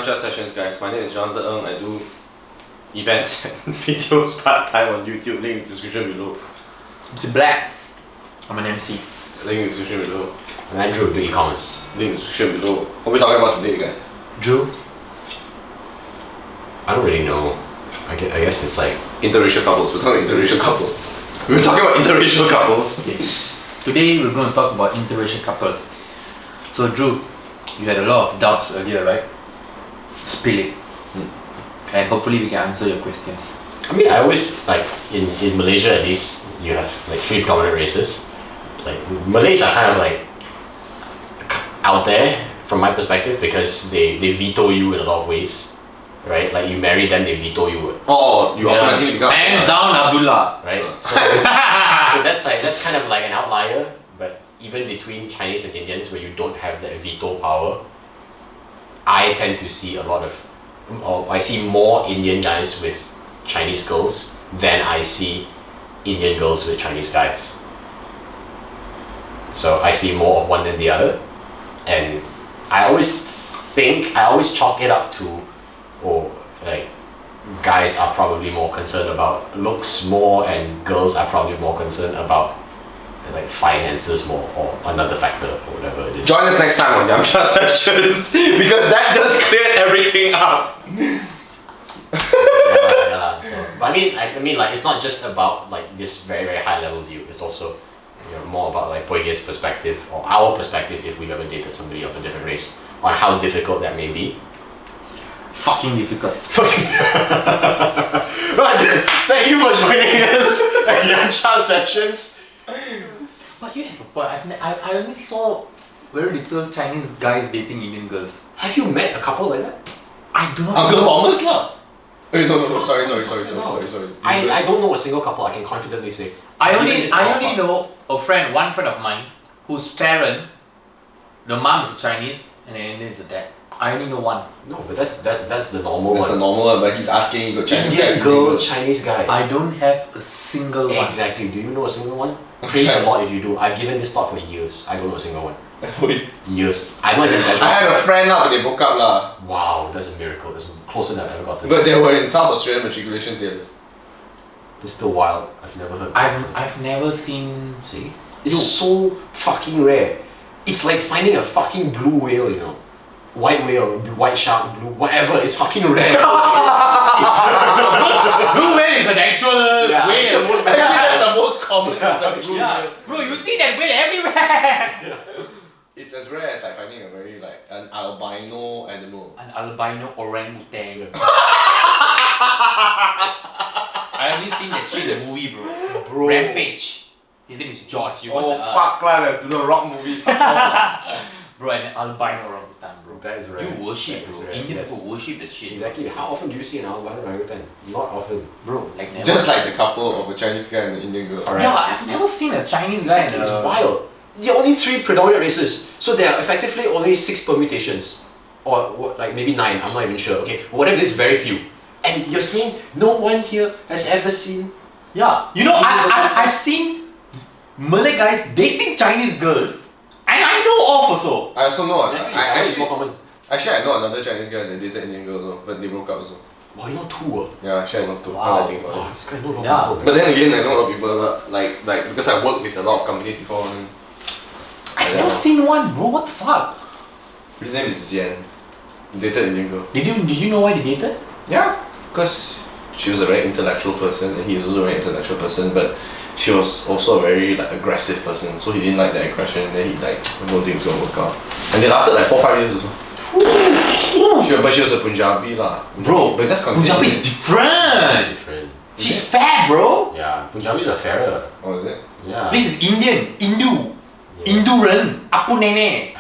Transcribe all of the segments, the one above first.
Yamcha Sessions, guys. My name is Jonathan Ng. I do events and videos part-time on YouTube. Link in the description below. I'm Black. I'm an MC. Link in the description below. I'm Andrew, do e-commerce. Link in the description below. What are we talking about today, guys? Drew. I don't really know. I guess it's like Interracial couples. We're talking about interracial couples. We're talking about interracial couples. Yes. Today we're going to talk about interracial couples. So Drew, you had a lot of doubts earlier, right? Spill it. And hopefully we can answer your questions. I mean, I always like in Malaysia at least you have like 3 predominant races. Like Malays are kind of like out there from my perspective because they veto you in a lot of ways, right? Like you marry them, they veto you. Oh, you automatically become hands down, Abdullah. Right? So that's kind of like an outlier. But even between Chinese and Indians, where you don't have that veto power, I tend to see a lot of, or I see more Indian guys with Chinese girls than I see Indian girls with Chinese guys. So I see more of one than the other, and I always chalk it up to, like guys are probably more concerned about looks more, and girls are probably more concerned about like finances more, or another factor, or whatever it is. Join us next time on Yamcha Sessions because that just cleared everything up. yeah. So, but I mean, like it's not just about like this very very high level view. It's also more about like Boyge's perspective or our perspective if we've ever dated somebody of a different race on how difficult that may be. Fucking difficult. Thank you for joining us at Yamcha Sessions. But you have a point. I only saw very little Chinese guys dating Indian girls. Have you met a couple like that? I do not Uncle know. Thomas lah. Hey, no. Sorry. I don't know a single couple. I can confidently say. I only know one friend of mine whose parent, the mom is a Chinese and the Indian is a dad. I only know one. No, but that's the normal That's one. the normal one, but he's asking you got Chinese guy, Indian girl, Chinese guy. I don't have a single one. Exactly. Do you know a single one? Praise the Lord if you do. I've given this thought for years. I don't know a single one. Years. I'm not even exaggerating. I had a friend now, but they broke up lah. Wow, that's a miracle. That's closer than I've ever gotten. But they were in South Australian matriculation tailors. It's still wild. I've never heard. I've never seen. See, it's so fucking rare. It's like finding a fucking blue whale, you know. White whale, white shark, blue, whatever. It's fucking rare. Blue whale is an actual whale. Actually, that's the most common. Yeah, bro, you see that whale everywhere. It's as rare as like finding a very like an albino animal. An albino orangutan. I only seen that shit in the movie, bro. Rampage. His name is George. You watch Fuck lah, the Rock movie. Bro, an albino orangutan, bro. That is rare. You worship, That is bro. rare, Indian yes. people worship that shit. Exactly. How often do you see an albino orangutan? Not often. Bro, like never. Just like the couple of a Chinese guy and an Indian girl. Correct. Yeah, I've never seen a Chinese guy. Exactly. It's wild. There are only 3 predominant races, so there are effectively only 6 permutations, or like maybe 9. I'm not even sure. Okay, whatever it is, very few. And you're saying no one here has ever seen? Yeah, you know, I've seen Malay guys dating Chinese girls, and I know of also. I also know. Exactly. Actually, It's more common. Actually, I know another Chinese guy that dated Indian girl though, but they broke up also. Wow, you know 2. Yeah, actually I know too. Wow. Now that I think about Wow, it. this guy knows a lot Yeah. of people. But then again, I know a lot of people, but like because I worked with a lot of companies before. And I've never seen one, bro. What the fuck? his name is Zian. Dated Indian girl. Did you know why they dated? Yeah, because she was a very intellectual person, and he was also a very intellectual person, but she was also a very like aggressive person, so he didn't like that aggression, and then he like, I don't think it's gonna work out. And they lasted like 4-5 years or so. But she was a Punjabi lah. Bro, but that's Punjabi is different. Different. She's fat, bro. Yeah, Punjabis are fairer. Oh, is it? Yeah. This is Indian, Hindu, Yeah. Hindu ren, apu nene.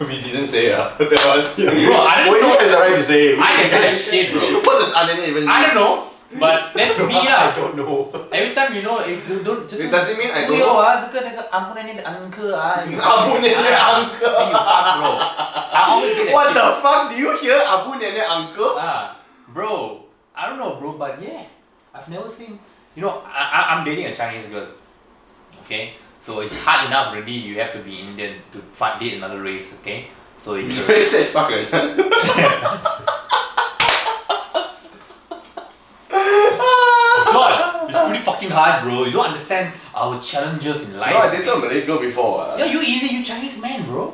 We didn't say that one. Bro, I don't know. has the right to say. I can say that shit, bro. What does Anene even mean? I don't know, but that's me I lah. don't know. Every time you know, you don't. Wait, does it mean I don't know? Apu nene the uncle ah. Abu Nene uncle. Then you fuck, bro. I always get that What shit. the fuck? Do you hear Abu Nene uncle? Bro, I don't know, bro, but yeah, I've never seen. You know, I'm dating a Chinese girl. Okay, so it's hard enough already. You have to be Indian to date another race. Okay, So it's You said fuck it. God, it's pretty fucking hard, bro. You don't understand our challenges in life. No, I dated a Malay girl before. Yeah, you easy, you Chinese man, bro.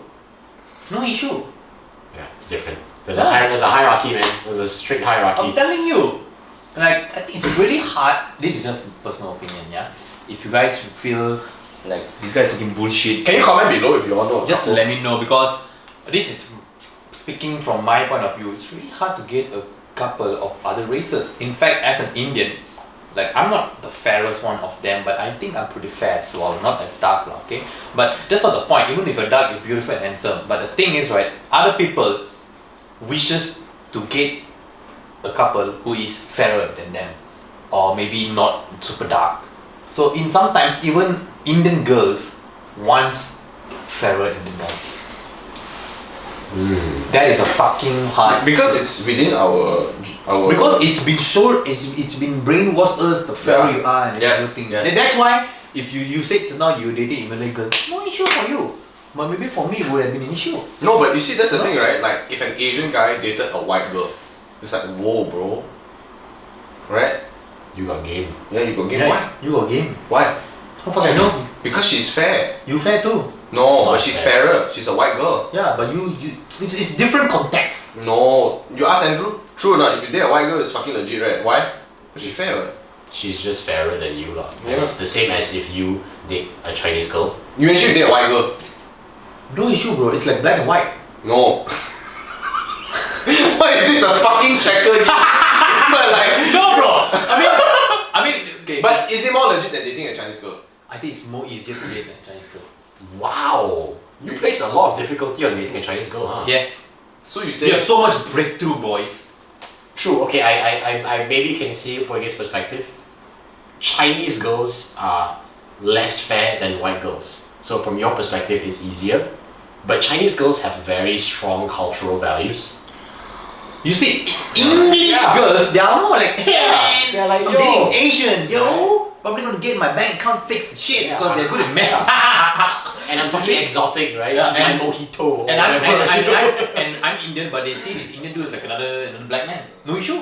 No issue. Yeah, it's different. There's a hierarchy, man. There's a strict hierarchy. I'm telling you. Like, I think it's really hard. This is just personal opinion, yeah? If you guys feel like this guy's talking bullshit, Can you comment below if you want to? just let me know, because this is speaking from my point of view. It's really hard to get a couple of other races. In fact, as an Indian, like, I'm not the fairest one of them, but I think I'm pretty fair as well, not as dark, okay? But that's not the point. Even if you're dark, you're beautiful and handsome. But the thing is, right, other people wishes to get a couple who is fairer than them, or maybe not super dark. So in sometimes even Indian girls wants fairer Indian guys. That is a fucking hard. Because it's within our Because it's been shown, it's been brainwashed us the fairer you are and Yes, everything. yes. And that's why if you said now you dated a Malay girl, no issue for you. But maybe for me it would have been an issue. No, but you see, that's the thing, right? Like, if an Asian guy dated a white girl, it's like, whoa, bro. Right? You got game. Yeah, you go game. Yeah, Why? you got game. Why? How fuck I know? Because she's fair. You fair too. No, Not but she's fair. fairer. She's a white girl. Yeah, but it's different context. No. You ask Andrew? True or not? If you date a white girl, it's fucking legit, right? Why? Because she's fair, right? She's just fairer than you, lah. Yeah. It's the same as if you date a Chinese girl. You mentioned you date a white girl. No issue, bro. It's like black and white. No. What is this, a fucking checker? But like, No, bro. I mean, okay. but is it more legit than dating a Chinese girl? I think it's more easier to date than Chinese girl. Wow. You place a lot of difficulty on dating a Chinese girl, huh? Yes. So you You say have so much breakthrough, boys. True. Okay, I maybe can see it from his perspective. Chinese girls are less fair than white girls. So from your perspective, it's easier. But Chinese girls have very strong cultural values. You see, English girls, they are more like, hey, Yeah, they're like, I'm yo. dating Asian, yo. Probably gonna get my bank account fixed and shit Yeah. because they're good at maths. And I'm fucking exotic, right? Yeah, It's my mojito. And I'm, whatever. I'm Indian, but they see this Indian dude is like another black man. No issue.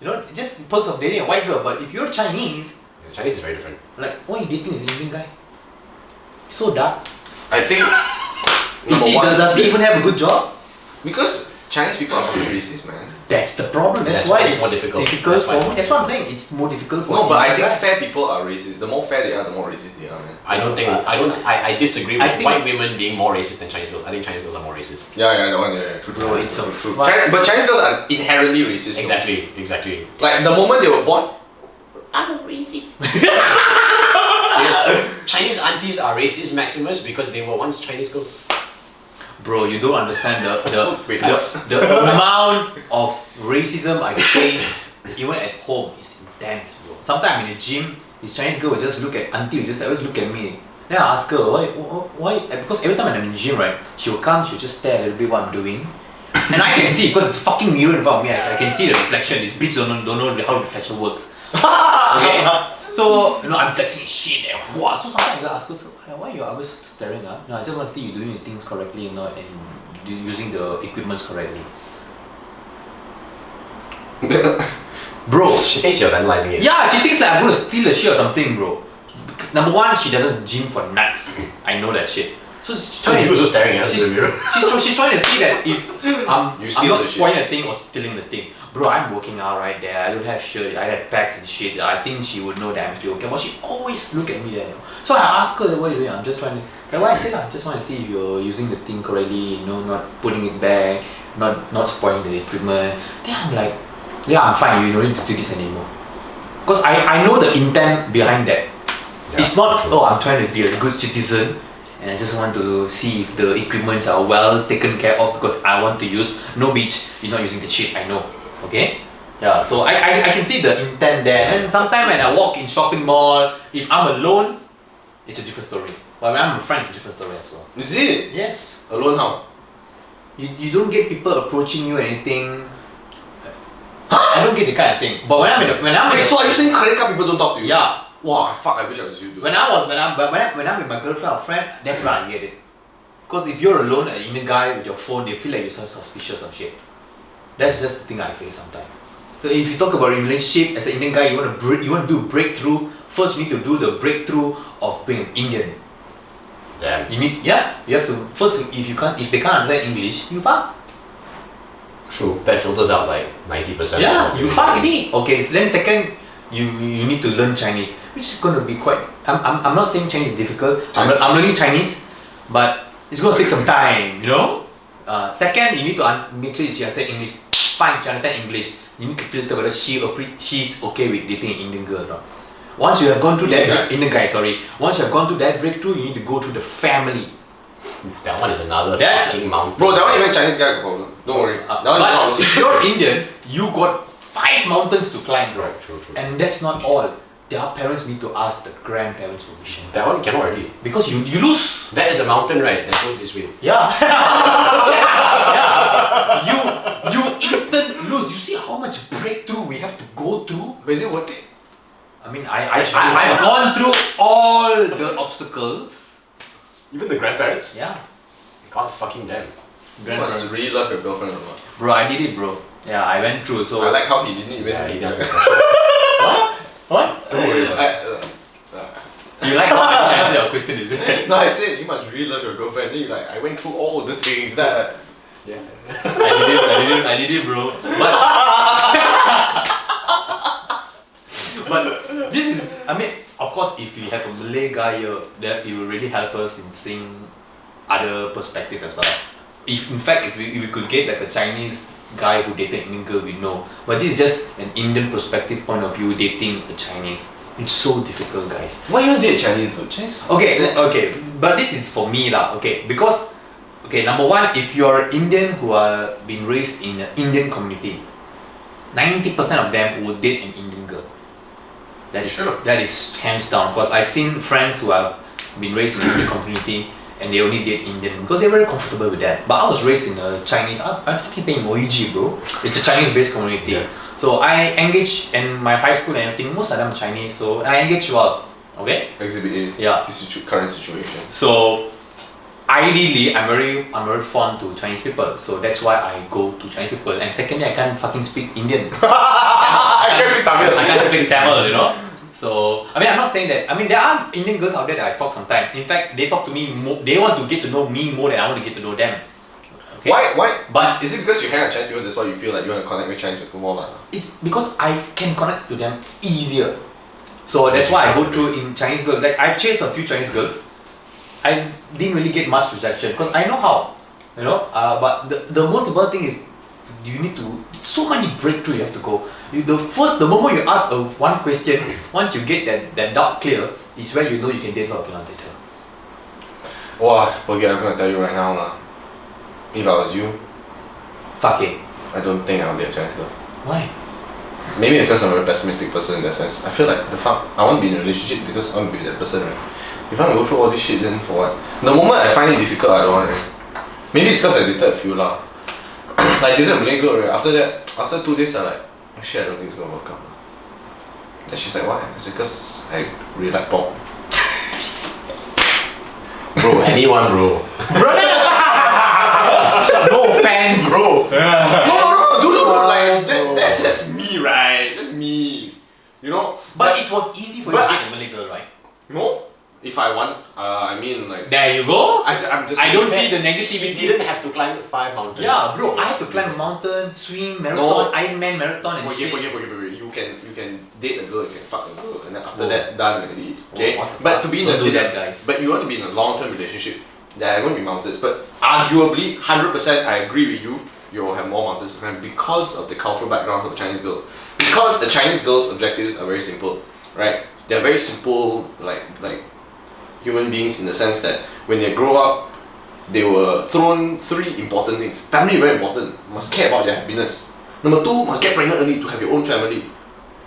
You know, just perks of dating a white girl. But if you're Chinese, Chinese is very different. like, why are you dating this Indian guy? He's so dark. I think Is he, number one, does he even have a good job? because Chinese people are fucking racist, man. That's the problem. That's That's why why it's it's more difficult. difficult That's why for it's me. That's what I'm saying. It's more difficult for No, but I Indian think guy. fair people are racist. The more fair they are, the more racist they are, man. I don't think I disagree I with think- white women being more racist than Chinese girls. I think Chinese girls are more racist. Yeah, that one, yeah. True, Bro, it's a true. fuck- But Chinese girls are inherently racist. though. Exactly. Like, the moment they were born, I'm racist. Yes. Chinese aunties are racist maximus because they were once Chinese girls. Bro, you don't understand Wait, the amount of racism I face even at home is intense, bro. Sometimes I'm in the gym, this Chinese girl will just look at auntie, will just always look at me. Then I ask her, why? Because every time I'm in the gym, right, she will come, she'll just stare a little bit what I'm doing. And I can see, because it's a fucking mirror in front of me, I can see the reflection. This bitch don't know how reflection works. Okay? So, you know, I'm flexing and shit and whoa. So sometimes I gotta ask her, so, why you always staring? Huh? No, I just want to see you doing the things correctly, you know, and using the equipments correctly. Bro, She thinks you're vandalizing it. yeah, she thinks like I'm gonna steal the shit or something, bro. Number one, she doesn't gym for nuts. I know that shit. So she's Because he was just staring at she's, the mirror. she's trying to see that if I'm steal not the shit. spoiling the thing or stealing the thing. Bro, I'm working out right there. I don't have shirt. I have packs and shit. I think she would know that I'm still okay. But she always look at me there. You know? So I ask her, what are you doing? I'm just trying to. Like what I said, I just want to see if you're using the thing correctly. You know, not putting it back, not spoiling the equipment. Then I'm like, yeah, I'm fine. You don't need to do this anymore. Because I know the intent behind that. Yeah, It's not, true. oh, I'm trying to be a good citizen and I just want to see if the equipments are well taken care of because I want to use. No bitch, you're not using the shit, I know. Okay? Yeah, so I can see the intent there. And sometimes when I walk in shopping mall, if I'm alone, it's a different story. But when I'm with friends, it's a different story as well. is it? Yes. Alone how? You don't get people approaching you or anything. I don't get the kind of thing. But when I'm in So are you saying credit card people don't talk to you? yeah. Wow, fuck, I wish I was you, dude. When I'm with my girlfriend or friend, that's when I get it. Because if you're alone, an Indian guy with your phone, they feel like you're so suspicious of shit. That's just the thing I feel sometimes. So if you talk about a relationship as an Indian guy, you want to do breakthrough. First, you need to do the breakthrough of being an Indian. Damn. You have to first. If they can't understand English, you fuck. True. That filters out like 90%. Yeah, you fuck already. Okay, then second, you need to learn Chinese, which is going to be quite. I'm not saying Chinese is difficult. I'm learning Chinese, but it's going to take some time. You know. Second, you need to make sure she understands English. Fine, she understands English. You need to filter whether she's okay with dating an Indian girl or not. Once you have gone through Indian guy, once you have gone through that breakthrough, you need to go through the family. That one is another fucking mountain. Bro, that one even Chinese guy got problem. Don't worry. But if you're Indian, you got 5 mountains to climb, bro. Right, true. And that's not all. Their parents need to ask the grandparents' permission. That one cannot already. Because you lose. That is a mountain, right? That goes this way. Yeah. yeah. You instant lose. You see how much breakthrough we have to go through? But is it worth it? I mean, I've gone through all the obstacles. Even the grandparents? Yeah. God fucking damn. You must really love your girlfriend a lot. Bro, I did it, bro. Yeah, I went through. So I like how he didn't even. Yeah, he does. What? Don't worry about it. You like how I didn't answer your question, is it? No, I said you must really love your girlfriend. Then you like, I went through all the things that. Yeah. I did it, bro. But this is, I mean, of course, if we have a Malay guy here, that it will really help us in seeing other perspectives as well. If in fact, if we could get like a Chinese guy who dated an Indian girl, we know. But this is just an Indian perspective point of view dating a Chinese. It's so difficult, guys. Why you date Chinese though? Chinese. Okay, but this is for me lah. Okay, because number one, if you're Indian who are being raised in an Indian community, 90% of them will date an Indian girl. That is hands down. Because I've seen friends who have been raised in an Indian community and they only date Indian because they're very comfortable with that. But I was raised in a Chinese. I fucking stay in OEG, bro. It's a Chinese-based community. Yeah. So I engage in my high school and everything. Most of them are Chinese, so I engage well. Okay. Exhibit A. Yeah. This current situation. So ideally, I'm very fond to Chinese people, so that's why I go to Chinese people. And secondly, I can't fucking speak Indian. I can't speak Tamil, you know. So I mean, I'm not saying that. I mean, there are Indian girls out there that I talk sometimes. In fact, they talk to me more. They want to get to know me more than I want to get to know them. Okay? Why? But is it because you hang out with Chinese people? That's why you feel like you want to connect with Chinese people more, it's because I can connect to them easier. So that's why I go through in Chinese girls. Like I've chased a few Chinese girls. I didn't really get much rejection because I know how, you know. But the most important thing is you need to so many breakthrough you have to go. The moment you ask one question, once you get that doubt clear, is where you know you can date her or cannot date her. Wow, okay, I'm gonna tell you right now lah. If I was you, Fuck it. I don't think I'll date a Chinese girl. Why? Maybe because I'm a very pessimistic person in that sense. I feel like I want to be in a relationship because I want to be with that person, right? If I'm gonna go through all this shit, then for what? The moment I find it difficult, I don't want it. Maybe it's because I dated a few lah. Like I dated a Malay girl, right? After 2 days, I'm like, actually I don't think it's gonna work out. Then she's like, why? It's because I really like pork. Bro, anyone, bro. No offense, Bro. No, dude, like that's just me, right? That's me. You know? But it was easy for you to date a Malay girl, right? No? If I want, I mean like. There you go. I'm just. I don't saying- see the He negativity. didn't have to climb 5 mountains. Yeah, bro, I had to climb a mountain, swim, marathon, Ironman marathon and shit. You can date a girl, you can fuck a girl, and then after Oh. that, done already. Okay? what the But fuck? to be in Don't a do that, guys. But you want to be in a long-term relationship, there are going to be mountains. But arguably, 100%, I agree with you. You'll have more mountains to climb because of the cultural background of the Chinese girl. Because the Chinese girl's objectives are very simple, right? They're very simple, like human beings in the sense that when they grow up, they were thrown 3 important things. Family very important, must care about their happiness. Number 2, must get pregnant early to have your own family.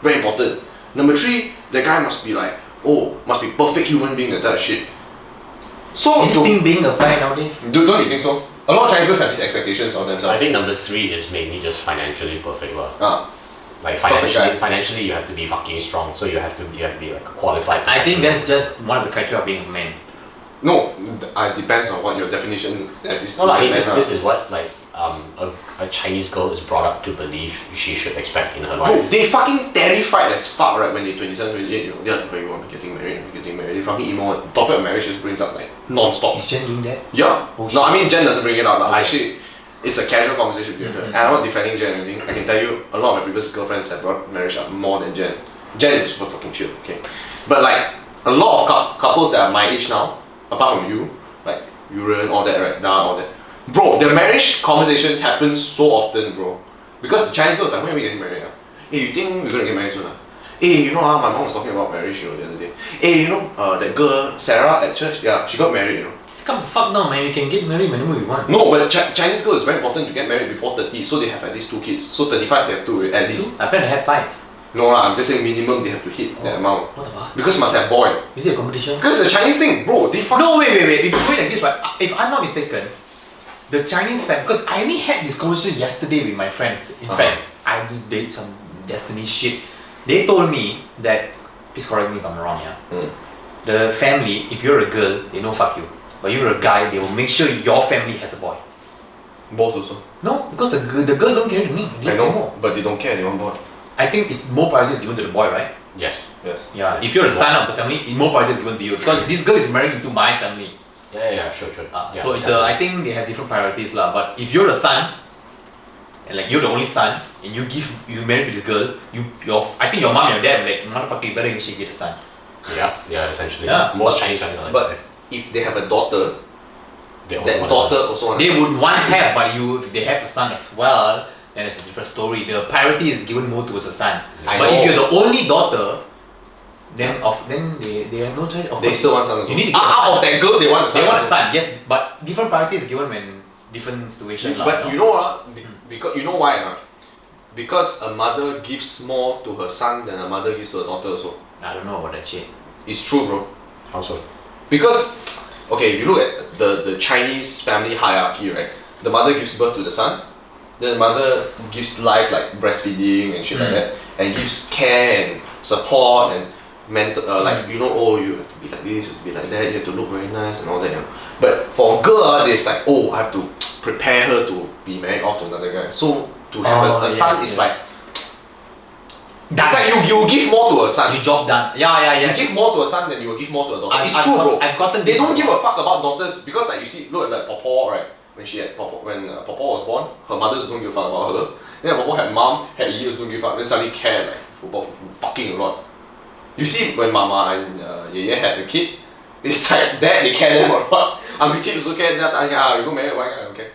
Very important. Number 3, the guy must be like, must be perfect human being, that type of shit. So Is this thing being applied nowadays? don't you think so? A lot of Chinese girls have these expectations on themselves. I think number 3 is mainly just financially perfect. Like Perfect guy. financially you have to be fucking strong, so you have to be like a qualified I think professional. that's just one of the criteria of being a man. No, it depends on what your definition as is. No, I mean this is what like a Chinese girl is brought up to believe she should expect in her life. Bro, they fucking terrified as fuck, right? When they're 27, 28, you know, they're like, oh, you want to be getting married, They fucking emo. The topic of marriage just brings up like non-stop. Is Jen doing that? Yeah. Oh, no, I mean Jen doesn't bring it up. Like, actually, it's a casual conversation between her. And I'm not defending Jen or anything. I can tell you, a lot of my previous girlfriends have brought marriage up more than Jen. Jen is super fucking chill, okay? But like, a lot of couples that are my age now, apart from you, like Yuren, all that, right? Da, all that. Bro, the marriage conversation happens so often, bro. Because the Chinese girls are like, when are we getting married? Hey, you think we're gonna get married soon? Hey, you know, my mom was talking about marriage, you know, the other day. Hey, you know, that girl, Sarah at church, yeah, she got married, you know. Just come the fuck down, man. We can get married whenever we want. No, but Chinese girl is very important to get married before 30, so they have at least 2 kids. So 35 they have 2 at least. I plan to have 5. No lah, I'm just saying minimum they have to hit that amount. What the fuck? Because must have boy. Is it a competition? Because it's a Chinese thing, bro. They fuck. No, wait. If you do it like this, right? If I'm not mistaken, the Chinese fan, because I only had this conversation yesterday with my friends. In fact, I just did some destiny shit. They told me that, please correct me if I'm wrong, yeah. The family, if you're a girl, they don't fuck you. But you're a guy, they will make sure your family has a boy. Both also. No, because the girl don't care to me. I know, but they don't care, they want boy. I think it's more priority is given to the boy, right? Yes. Yeah. If you're a son of the family, more priority is given to you because this girl is married into my family. Yeah, sure. Yeah, so it's I think they have different priorities lah. But if you're a son, and like you're the only son, and you married to this girl, I think your mom and your dad like motherfucker, you better get a son. Yeah, essentially. Yeah. Most Chinese families are like but that. if they have a daughter, They also that want a daughter son. also want They would want to have, but if they have a son as well, then it's a different story. The priority is given more towards the son. I But know. if you're the only daughter, then they have no choice. Of They course, still want son also. You need to get a Out son. of that girl, they want a son. They want a also. son, yes, but different priority is given when different situations. But you know what? Because you know why or not? Because a mother gives more to her son than a mother gives to her daughter also. I don't know about that shit. It's true, bro. How so? Because, okay, you look at the Chinese family hierarchy, right? The mother gives birth to the son, then the mother gives life like breastfeeding and shit like that, and gives care and support and mental, like, you know, oh, you have to be like this, you have to be like that, you have to look very nice and all that, you know. But for a girl, it's like, oh, I have to prepare her to be married off to another guy. So to have a son is like, it's like you give more to a son. You job done. Yeah. You give more to a son than you will give more to a daughter. It's I've true, bro. I've gotten They this don't give before. a fuck about daughters because, like, you see, look at like Popo, right? When Popo was born, her mothers don't give a fuck about her. Then Popo had mom, had Yi, don't give a fuck. Then suddenly care like football fucking a lot. You see, when Mama and Ye had a kid, it's like that they care them a lot. Uncle Chip also care. That you go marry a white guy, I don't care.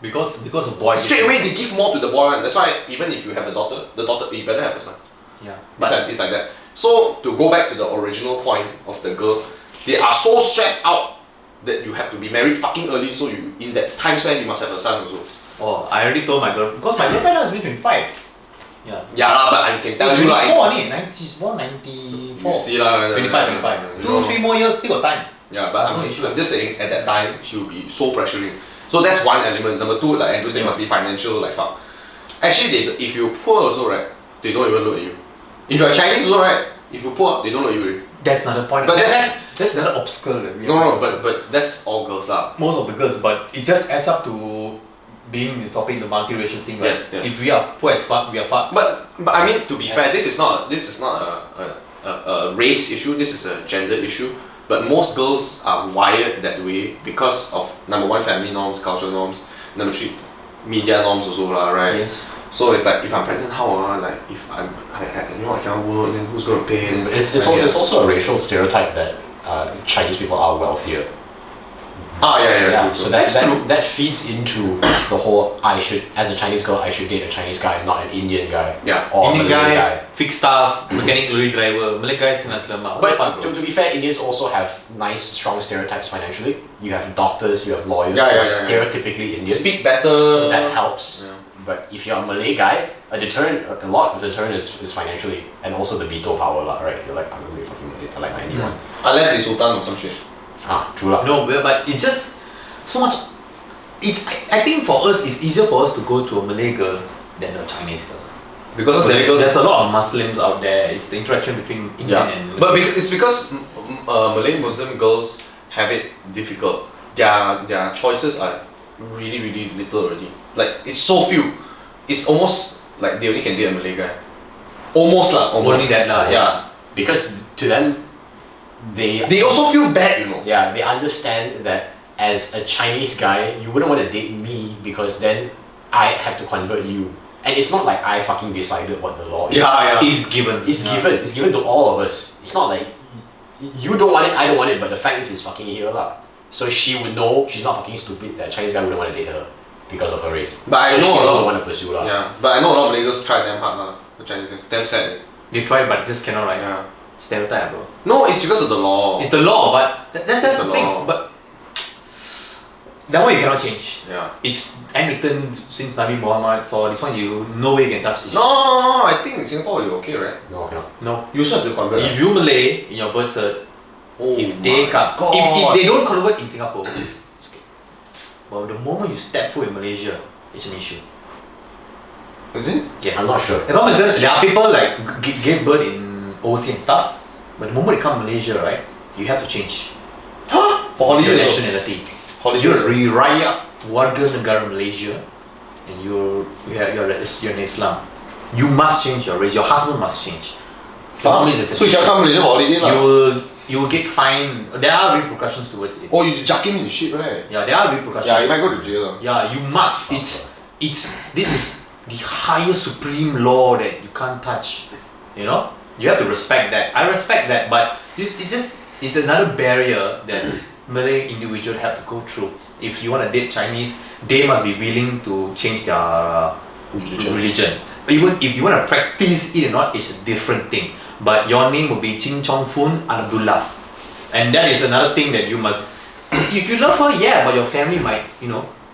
Because of boys. Straight away they give more to the boy one. That's why even if you have a daughter, the daughter you better have a son. Yeah. It's like that. So to go back to the original point of the girl, they are so stressed out that you have to be married fucking early. So you in that time span you must have a son also. Oh, I already told my girl because my girlfriend now is 25. Yeah. Yeah lah, but I can tell you 24 like. she's born 94. You see lah. 25. You 2, know. 3 more years, still got time. Yeah, but I'm just saying at that time she will be so pressuring. So that's one element. Number two, like Andrew said, must be financial. Like fuck. Actually, if you're poor also, right, they don't even look at you. If you're Chinese also, right, if you're poor, they don't look at you already. That's another point. But that's another obstacle that we have. No, but that's all girls lah. Most of the girls, but it just adds up to being the topic, the multiracial thing, right? Yes, yeah. If we are poor as fuck, we are fucked. But I mean, to be fair, this is not a race issue. This is a gender issue. But most girls are wired that way because of number one, family norms, cultural norms. Number three, media norms also lah, right? Yes. So it's like if I'm pregnant, how like if I cannot work, then who's gonna pay? Then It's also a racial stereotype that Chinese people are wealthier. Yeah. So True. that feeds into the whole as a Chinese girl I should date a Chinese guy, not an Indian guy. Yeah. Or Indian a Malay guy. fixed staff, mechanic lorry driver, Malay guys in Aslama. But to be fair, Indians also have nice, strong stereotypes financially. You have doctors, you have lawyers, Yeah, who yeah, are yeah. stereotypically Indian. Speak better. So that helps. Yeah. But if you're a Malay guy, a lot of the deterrent is financially, and also the veto power lah, right? You're like, I'm gonna be fucking Malay, I like anyone. Unless it's Sultan or some shit. True lah. No, but it's just so much. I think for us, it's easier for us to go to a Malay girl than a Chinese girl. Because there's a lot of Muslims out there. It's the interaction between Indian and Malay. But it's because Malay Muslim girls have it difficult. Their choices are really really little already. Like it's so few. It's almost like they only can date a Malay guy. Almost lah. Almost. Only that lah. Yeah. Because to them, They also feel bad, you know. yeah, they understand that as a Chinese guy, you wouldn't want to date me because then I have to convert you. And it's not like I fucking decided what the law is. It's given. It's given. It's given to all of us. It's not like you don't want it, I don't want it, but the fact is it's fucking here lah. So she would know she's not fucking stupid that a Chinese guy wouldn't want to date her because of her race. But I so know she a also lot- don't want to pursue lah. Yeah, but I know a lot of Malay girls try damn hard lah. The Chinese guys, damn sad. They try, but just cannot like Yeah. stereotype, bro. No, it's because of the law. It's the law, but that's It's the the thing. law. But that one you cannot change. Yeah. It's handwritten since Nabi Muhammad, so this one you no way you can touch this. No, I think in Singapore you're okay, right? No, cannot. No. You also have to convert. If you Malay in your birth cert, oh if they my come, God. if they don't convert in Singapore, it's okay. But the moment you step through in Malaysia, it's an issue. Is it? Yes. I'm not sure. If I'm Malaysian, there are people like gave birth in overseas and stuff, but the moment they come to Malaysia, right, you have to change For your holidays. nationality. Holidays. You're rewrite warga negara Malaysia, and you're in Islam. You must change your race. Your husband must change. Families, it's a So you can't come Malaysia for holiday lah. you will get fined. There are repercussions towards it. Oh, you jack him in shit, right? Yeah, there are repercussions. Yeah, you might go to jail. Yeah, you must. It's this is the highest supreme law that you can't touch. You know, you have to respect that. I respect that, but it's another barrier that Malay individuals have to go through. If you want to date Chinese, they must be willing to change their religion. Even if you want to practice it or not, it's a different thing. But your name will be Chin Chong Fun Abdullah, and that is another thing that you must. If you love her, yeah, but your family might,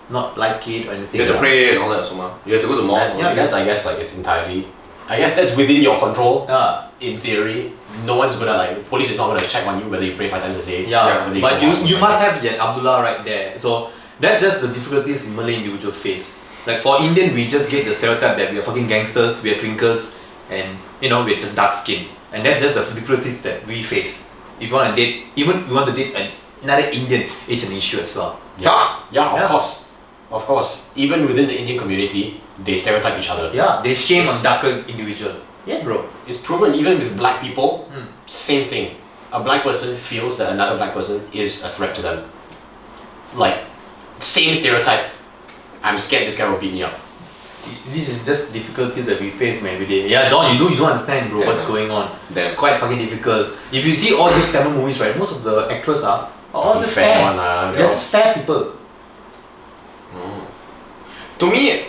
not like it or anything. You have to pray and all that, so you have to go to mosque. That's I guess like it's entirely. I guess that's within your control. Yeah. In theory, no one's gonna police is not gonna check on you whether you pray 5 times a day. Yeah, whether but go mosque you or must something. have that Abdullah right there. So that's just the difficulties Malay individuals face. Like for Indian, we just get the stereotype that we are fucking gangsters, we are drinkers, and we're just dark skinned. And that's just the difficulties that we face. If you want to date, even you want to date another Indian, it's an issue as well. Yeah, of Yeah. course. Of course. Even within the Indian community, they stereotype each other. Yeah, they shame Yes. on darker individual. Yes, bro. It's proven even with black people, Mm. same thing. A black person feels that another black person is a threat to them. Like, same stereotype. I'm scared this guy will beat me up. This is just difficulties that we face, man, every day. Yeah, John, you don't understand, bro, Damn. what's going on. Damn. It's quite fucking difficult. If you see all these Tamil movies, right, most of the actors are all just fair. one, They're just fair people. To me,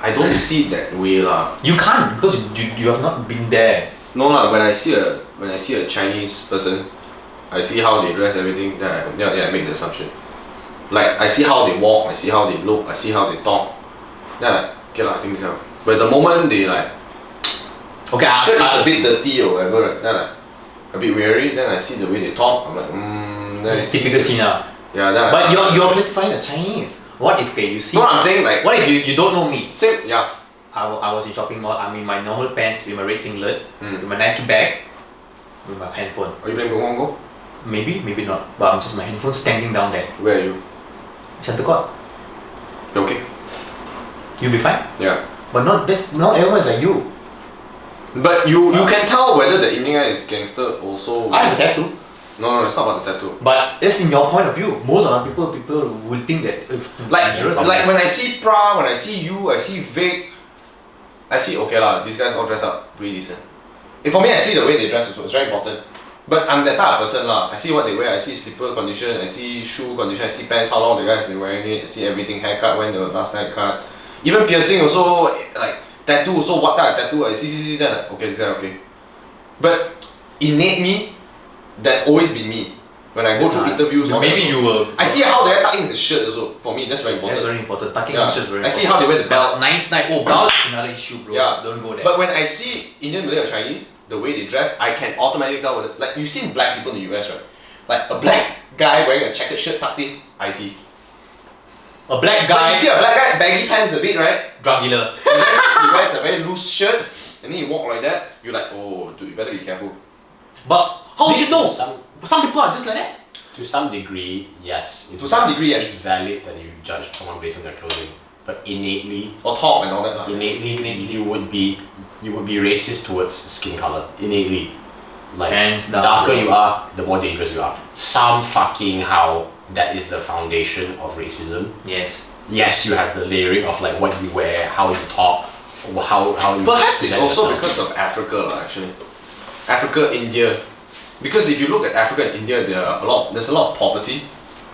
I don't see it that way lah. You can't because you have not been there. No lah. When I see a Chinese person, I see how they dress, everything. Then I make the assumption. Like I see how they walk, I see how they look, I see how they talk. Then I like, okay lah, things out. But the moment they like, Okay, shirt is a bit dirty or whatever, right? Then I a bit wary. Then I see the way they talk. I'm like, then it's typical China. yeah. Then But you're classifying a Chinese. What if you see? No, I'm saying like What if you don't know me? same. Yeah. I was in shopping mall. I'm in my normal pants with my red singlet, Mm. with my Nike bag, with my handphone. Are you playing Pokemon Go? Maybe not. But I'm just my handphone standing down there. Where are you? Center court. You okay? You'll be fine. Yeah. But not everyone is like you. But you can tell whether the Indian guy is gangster also. I have a tattoo. No, it's not about the tattoo. But that's in your point of view. Most of the people will think that if Like dangerous. when I see Pra, when I see you, I see Vic, I see okay lah, these guys all dress up pretty decent. If for me, I see the way they dress also, it's very important. But I'm that type of person lah. I see what they wear, I see slipper condition, I see shoe condition, I see pants, how long the guy has been wearing it, I see everything, haircut, when the last time cut. Even piercing also, like tattoo also, what type of tattoo, I see, then like, okay, this guy okay. But innate me, that's always been me. When I go through interviews, all maybe that you also. will. I see how they tuck in the shirt also. For me, that's very important. That's very important. Tucking Yeah. in shirts is very I important. see how they wear the belt. Nice. Oh, belt is another issue, bro. Yeah. Don't go there. But when I see Indian, Malay or Chinese, the way they dress, I can automatically tell whether, like you've seen black people in the US, right? Like a black guy wearing a checkered shirt tucked in, IT. a black But guy, you see a black guy baggy pants a bit, right? drug dealer. And then he wears a very loose shirt, and then he walk like that. You're like, oh, dude, you better be careful. But how would you know? Some- Some people are just like that. To some degree, yes. To some degree, yes. It's valid that you judge someone based on their clothing, but innately, Or top and all that. innately, you would be racist towards skin color. Innately, like Hands the down. darker you are, the more dangerous you are. Some fucking how that is the foundation of racism. Yes. Yes, you have the layering of like what you wear, how you talk, how you. Perhaps it's present also yourself. because of Africa actually. Africa, India. Because if you look at Africa and India, there's a lot of poverty.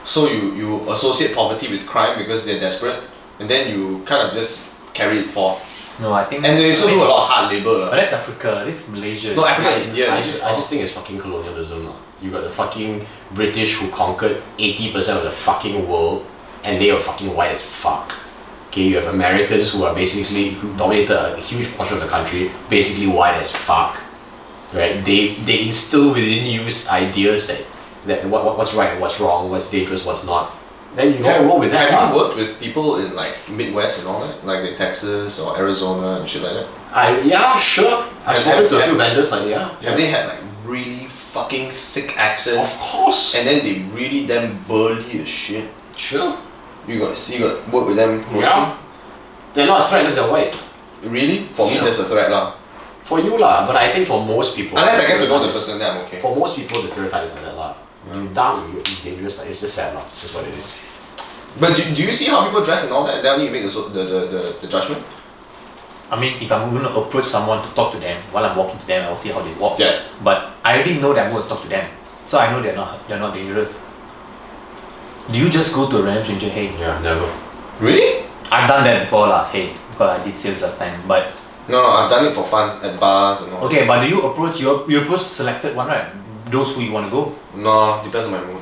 So you associate poverty with crime because they're desperate, and then you kind of just carry it forward. No, I think. And they also do a lot of hard labor. But that's Africa. This is Malaysia. No, Africa and India. I just think it's fucking colonialism. You got the fucking British who conquered 80% of the fucking world, and they were fucking white as fuck. Okay, you have Americans who dominated a huge portion of the country, basically white as fuck. Right? They instill within you ideas that what's right, what's wrong, what's dangerous, what's not. Then you gotta roll with that. Have you worked with people in like Midwest and all that, like in Texas or Arizona and shit like that? Yeah, sure. I've spoken to a few vendors. Like Have they had like really fucking thick accents? Of course. And then they really damn burly as shit. Sure. You got work with them closely? Yeah. They're not a threat because they're white. Really? For me, Yeah. there's a threat lah. For you lah, but I think for most people. Unless I get to know the stereotype is- person, then I'm okay. For most people, the stereotype is like that lah. You dark, you dangerous. Like, it's just sad lah. It's just what it is. But do you see how people dress and all that? Then you make the judgment. I mean, if I'm going to approach someone to talk to them while I'm walking to them, I will see how they walk. Yes. But I already know that I'm going to talk to them, so I know they're not dangerous. Do you just go to a random stranger? Hey, Yeah, never. Really? I've done that before lah. Hey, because I did sales last time. But No, I've done it for fun at bars and all. okay, but do you approach you approach selected one, right? Those who you want to go. No, depends on my mood.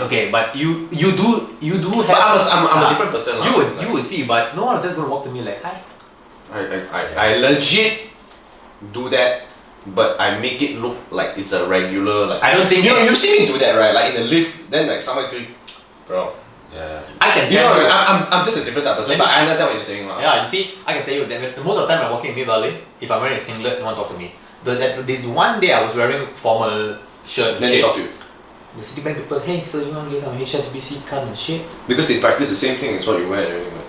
Okay, but you do have. But I'm a different person lah. You would see, but no one will just gonna walk to me like hi. I legit do that, but I make it look like it's a regular like. I don't think you see me do that right? Like in the lift, then like someone's going, bro. Yeah. I can You tell know, you. I'm just a different type of person, but I understand what you're saying lah. Yeah, you see, I can tell you that most of the time I'm walking in Mid Valley, if I'm wearing a singlet, no one talk to me. This one day I was wearing formal shirt and Then shit. they talk to you. The Citibank people, hey, so you want to get some HSBC card and shit? Because they practice the same thing as what you wear anyway.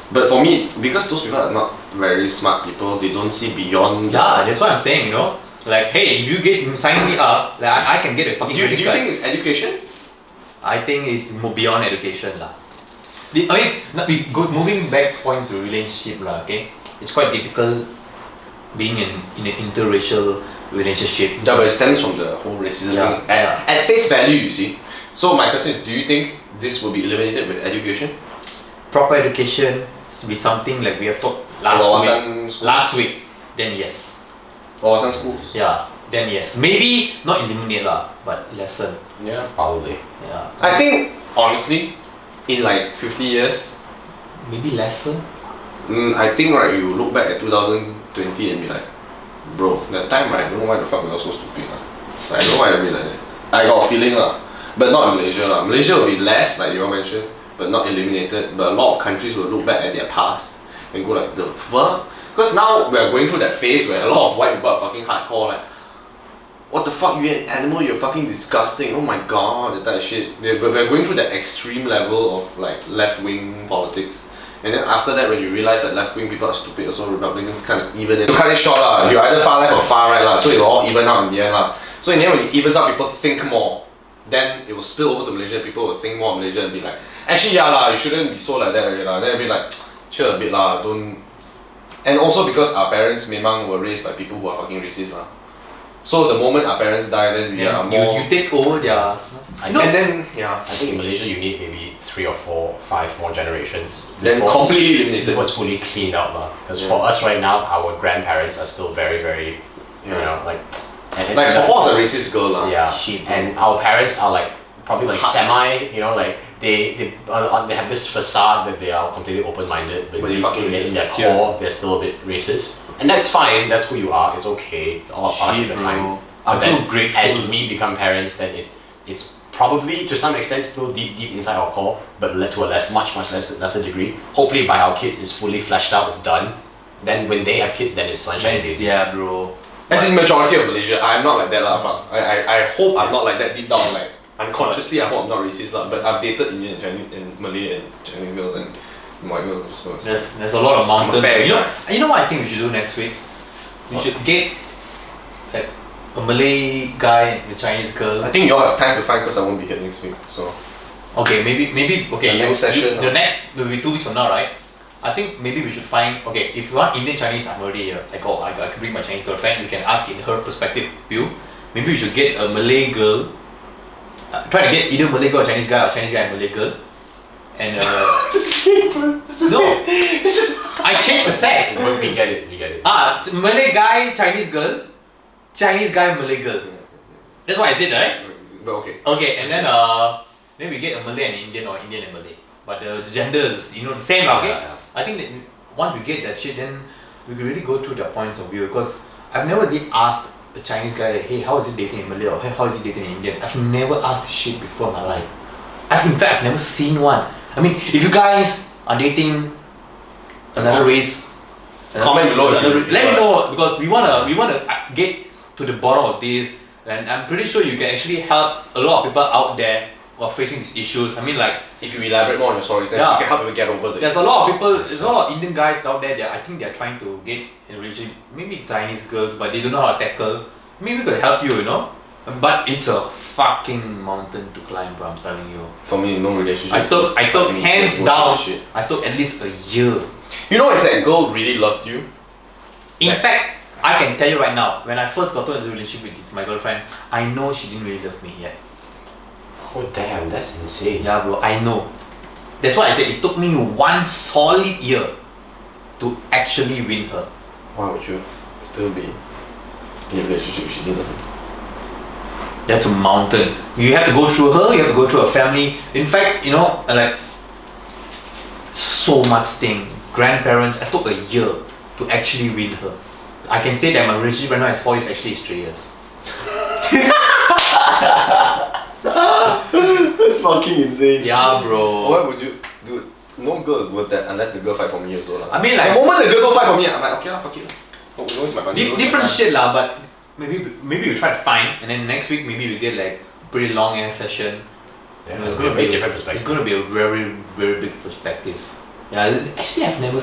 But for me, because those people are not very smart people, they don't see beyond. Yeah, that's what I'm saying, you know? Like, hey, if you sign me up, like, I can get a fucking Do you credit card. think it's education? I think it's beyond education lah. Moving back point to relationship lah, okay? It's quite difficult being in an interracial relationship. Yeah, but it stems from the whole racism Yeah, thing. At face value, you see. So my question is, do you think this will be eliminated with education? Proper education with something like we have talked last week, then yes. Wawasan schools. Yeah, then yes. Maybe not eliminate lah, but lessen. Yeah, probably. Yeah. I think, honestly, in like 50 years, Maybe lessen. I think right, you look back at 2020 and be like, bro, that time right, I don't know why the fuck we were so stupid lah. Like, I don't know why I be like that. I got a feeling lah. But not in Malaysia lah. Malaysia will be less, like you all mentioned, but not eliminated. But a lot of countries will look back at their past and go like, the fuck? Because now we are going through that phase where a lot of white people are fucking hardcore, like, what the fuck, you're an animal, you're fucking disgusting, oh my god, that type of shit. We're going through that extreme level of like left-wing politics. And then after that, when you realize that left-wing people are stupid, also Republicans kind of even it. You cut it short lah, you're either far left or far right lah, so it will all even out in the end lah. So in the end, when it evens out, people think more. Then it will spill over to Malaysia, people will think more of Malaysia and be like, actually yeah lah, you shouldn't be so like that already lah. Then it'll be like, chill a bit lah, don't. And also because our parents memang were raised by people who are fucking racist lah. So the moment our parents die, then we are more. You take over their. And then yeah, I think in Malaysia you need maybe 3 or 4, 5 more generations. then before completely it's- eliminated. before it's fully cleaned out lah. Because Yeah. for us right now, our grandparents are still very, very, you Yeah. know, like. Like Papa's a racist girl lah. Yeah, Shit, bro. and our parents are like probably like semi, you know, like they have this facade that they are completely open-minded, but But they deep fucking in their racist. core, they're still a bit racist, and that's fine. That's who you are. It's okay. All part of Shit, the bro. time. I'm But then so grateful. as we become parents, then it's probably to some extent still deep inside our core, but to a much lesser degree. Hopefully, by our kids, it's fully fleshed out. It's done. Then when they have kids, then it's sunshine and daisies. Yeah, bro. As in majority of Malaysia, I'm not like that lah. Fuck. I hope I'm not like that deep down. Like Unconsciously, I hope I'm not racist lah, but I've dated Indian and Chinese and Malay and Chinese girls and white girls also. There's a lot of mountains. fair You know what I think we should do next week? We should get like a Malay guy and a Chinese girl. I think you all have time to find because I won't be here next week. So Okay, maybe okay. The next session, The next will be 2 weeks from now, right? I think maybe we should find. Okay, if you want Indian Chinese, I'm already here. Like, oh, I can bring my Chinese girlfriend. We can ask in her perspective view. Maybe we should get a Malay girl. Try to get either Malay girl or Chinese guy and Malay girl. And the same, bro. It's the same. It's just I changed the sex. Well, we get it. Malay guy, Chinese girl, Chinese guy, Malay girl. That's what I said, right? But okay. Okay, and then we get a Malay and Indian or Indian and Malay. But the gender is the same, okay? Yeah. I think that once we get that shit, then we could really go through their points of view. Because I've never asked a Chinese guy, like, hey, how is he dating in Malay or hey, how is he dating in Indian? I've never asked this shit before in my life. In fact, I've never seen one. I mean, if you guys are dating another race, Comment below if you- let me know, because we wanna get to the bottom of this, and I'm pretty sure you can actually help a lot of people out there who are facing these issues. I mean, like, If you elaborate more on your stories, then Yeah. you can help people get over the. there's a lot of people, there's a lot of Indian guys out there that I think they're trying to get in a relationship, maybe Chinese girls, but they don't know how to tackle. Maybe we could help you, But it's a fucking mountain to climb, bro, I'm telling you. For me, no relationship. I took hands down, I took at least a year. You know, if that girl really loved you, In fact, I can tell you right now, when I first got into a relationship with my girlfriend, I know she didn't really love me yet. Oh damn, that's insane. Yeah, bro, I know. That's why I said it took me 1 solid year to actually win her. why would you still be in a relationship if she didn't love you? That's a mountain. You have to go through her, you have to go through her family. In fact, like, so much thing. Grandparents, I took a year to actually win her. I can say that my relationship right now is 4 years, actually it's 3 years. That's fucking insane. Yeah, bro. Why would you, dude? No girl is worth that unless the girl fight for me also lah. I mean, like, the moment the girl don't fight for me, I'm like, okay lah, fuck it lah. No, it's my money. different shit lah, but maybe we try to find, and then next week maybe we get like pretty long ass session. Yeah, It's it's gonna a very be different perspective. It's gonna be a very very big perspective. Yeah, actually I've never.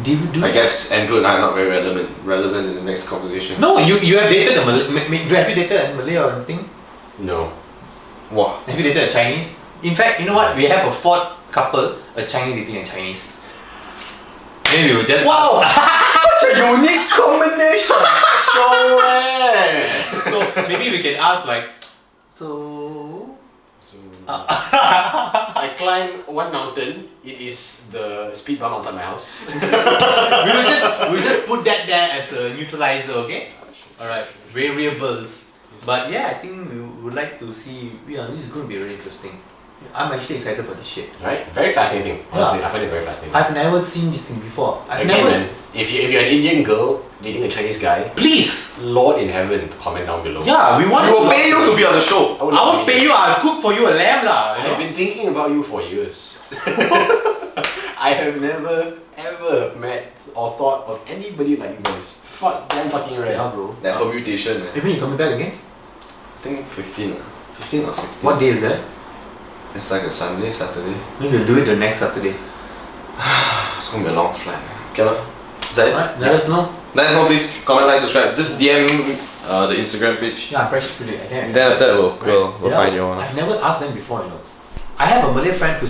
Do I guess Andrew and I are not very relevant in the next conversation. No, you have dated a Malay. Have you dated a Malay or anything? No. Wow. Have you dated a Chinese? In fact, you know what? We have a fourth couple, a Chinese dating a Chinese. Maybe we will just. Wow! Such a unique combination! So rare! So maybe we can ask like, so. So I climb one mountain. It is the speed bump outside my house. we'll just put that there as a neutralizer, okay? Alright, variables. But yeah, I think we would like to see. Yeah, this is going to be really interesting. I'm actually excited for this shit. Right? Very fascinating. Honestly, Yeah. I find it very fascinating. I've never seen this thing before. I've Again, never. man, if you're an Indian girl dating a Chinese guy, Please. Lord in heaven, comment down below. Yeah, we want. We will pay you to be on the show. I will pay you. I'll cook for you a lamb lah. I've been thinking about you for years. I have never ever met or thought of anybody like you guys. Fuck, damn fucking rare. Yeah, bro. That permutation, man. Maybe you coming back again? I think 15 or 16. What day is that? It's like a Sunday, Saturday. Maybe we'll do it the next Saturday. It's gonna be a long flight. Okay lah. Is that it? Alright, let us know. Let us know, please. Comment, like, subscribe. Just DM the Instagram page. Yeah, I'm pretty. I think. Then after that we'll Yeah, find you all. I've never asked them before, I have a Malay friend who's